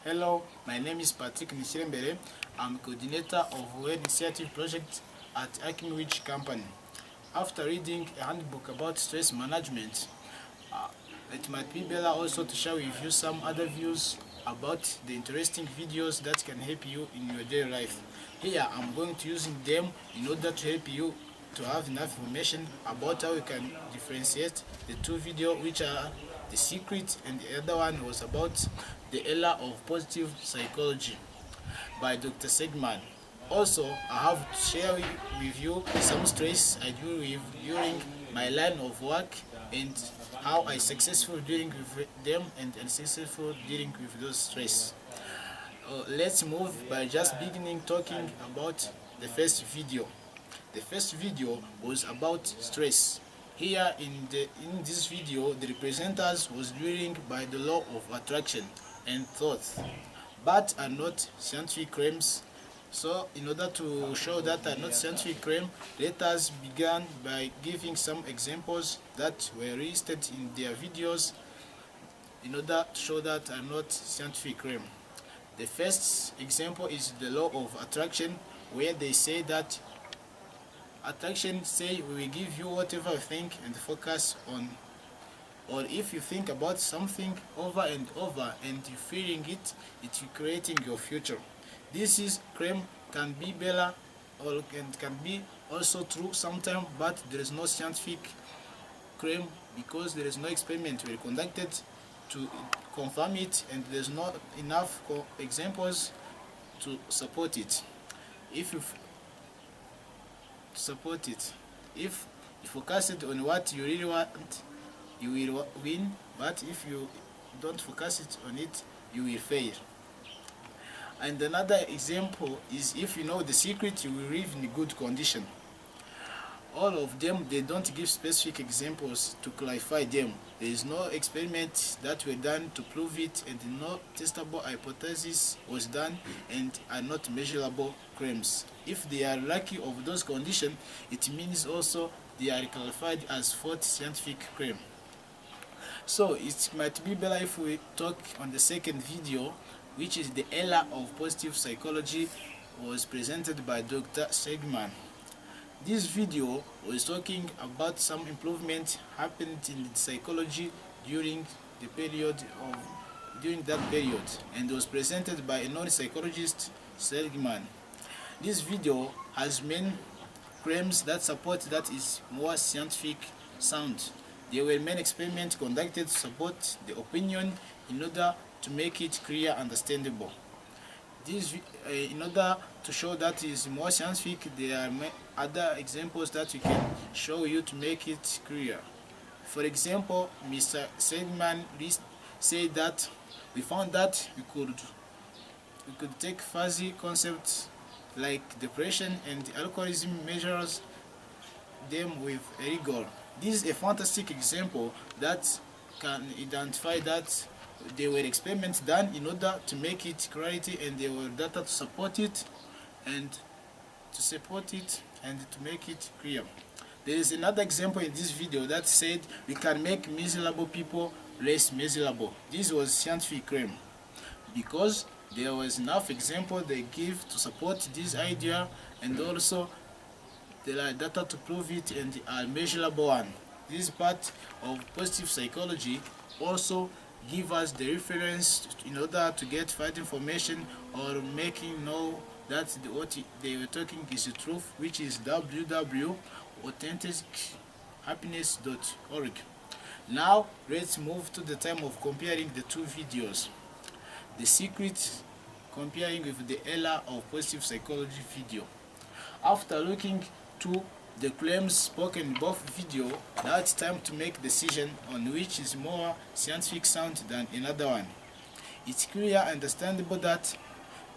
Hello, my name is Patrick Nishirembere. I'm coordinator of Web Initiative Project at Akinwich Company. After reading a handbook about stress management, it might be better also to share with you some other views about the interesting videos that can help you in your daily life. Here I'm going to using them in order to help you to have enough information about how you can differentiate the two videos, which are The Secret, and the other one was about The Era of Positive Psychology by Dr. Segman. Also, I have to share with you some stress I deal with during my line of work and how I successful dealing with them and unsuccessful dealing with those stress. Let's move by just beginning talking about the first video. The first video was about stress. Here in this video, the representers was dealing by the law of attraction and thought, but are not scientific claims. So in order to show that are not scientific claims, let us begin by giving some examples that were listed in their videos in order to show that are not scientific claims. The first example is the law of attraction, where they say that attraction say we will give you whatever you think and focus on, or if you think about something over and over and you feeling it, it's creating your future. This is claim can be better or can be also true sometimes, but there is no scientific claim because there is no experiment were conducted to confirm it, and there's not enough examples to support it. If you support it, if you focus it on what you really want, you will win, but if you don't focus it on it, you will fail. And another example is if you know the secret, you will live in good condition. All of them, they don't give specific examples to clarify them. There is no experiment that were done to prove it, and no testable hypothesis was done, and are not measurable claims. If they are lucky of those conditions, it means also they are classified as false scientific claim. So it might be better if we talk on the second video, which is The Era of Positive Psychology, was presented by Dr. Segman. This video was talking about some improvement happened in psychology during that period, and was presented by a non-psychologist, Seligman. This video has main claims that support that is more scientific sound. There were many experiments conducted to support the opinion in order to make it clear, understandable. In order to show that is more scientific, there are other examples that we can show you to make it clear. For example, Mr. Seligman said that we found that we could take fuzzy concepts like depression and alcoholism, measures them with rigor. This is a fantastic example that can identify that there were experiments done in order to make it clarity, and there were data to support it and to make it clear. There is another example in this video that said we can make miserable people less miserable. This was scientific claim because there was enough example they give to support this idea, and also there are data to prove it and are measurable one. This part of positive psychology also give us the reference in order to get further information or making know that what they were talking is the truth, which is www.authentichappiness.org. Now let's move to the time of comparing the two videos. The Secret comparing with The Era of Positive Psychology video. After looking to the claims spoken in both videos, now it's time to make decision on which is more scientific sound than another one. It's clear and understandable that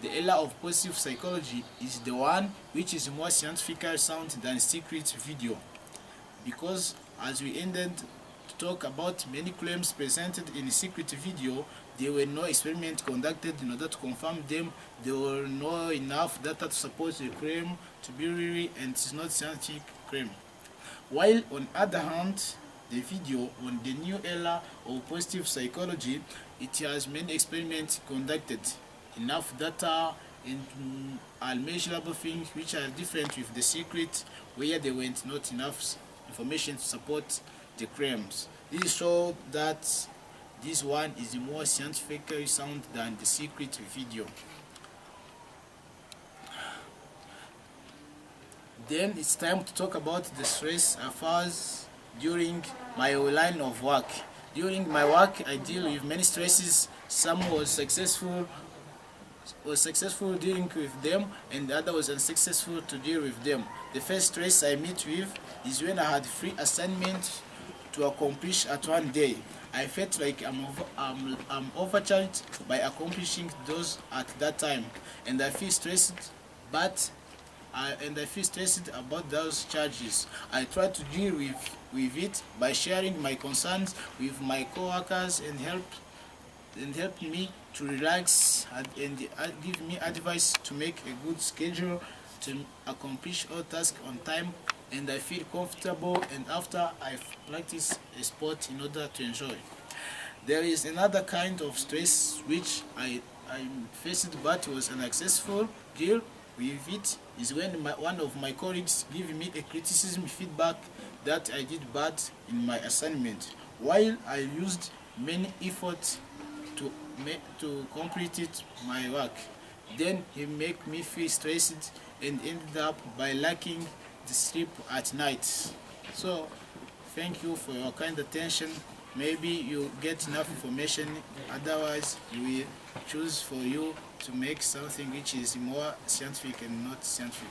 The Era of Positive Psychology is the one which is more scientific sound than Secret video, because as we ended to talk about many claims presented in the Secret video, there were no experiment conducted in order to confirm them. There were no enough data to support the claim to be really, and it's not scientific claim. While on other hand, the video on the new era of positive psychology. It has many experiments conducted, enough data, and unmeasurable things which are different with The Secret, where there weren't not enough information to support the claims. This shows that this one is more scientifically sound than The Secret video. Then it's time to talk about the stress I face during my line of work. During my work, I deal with many stresses. Some was successful dealing with them, and the other was unsuccessful to deal with them. The first stress I meet with is when I had 3 assignments to accomplish at one day. I felt like I'm overcharged by accomplishing those at that time, and I feel stressed, about those charges. I try to deal with it by sharing my concerns with my coworkers and help me to relax and give me advice to make a good schedule to accomplish all tasks on time, and I feel comfortable, and after I've practiced a sport in order to enjoy. There is another kind of stress which I faced but was an successful deal with it, is when one of my colleagues give me a criticism feedback that I did bad in my assignment, while I used many efforts to complete it, my work. Then he make me feel stressed and ended up by lacking the sleep at night. So thank you for your kind attention. Maybe you get enough information, otherwise you will choose for you to make something which is more scientific and not scientific.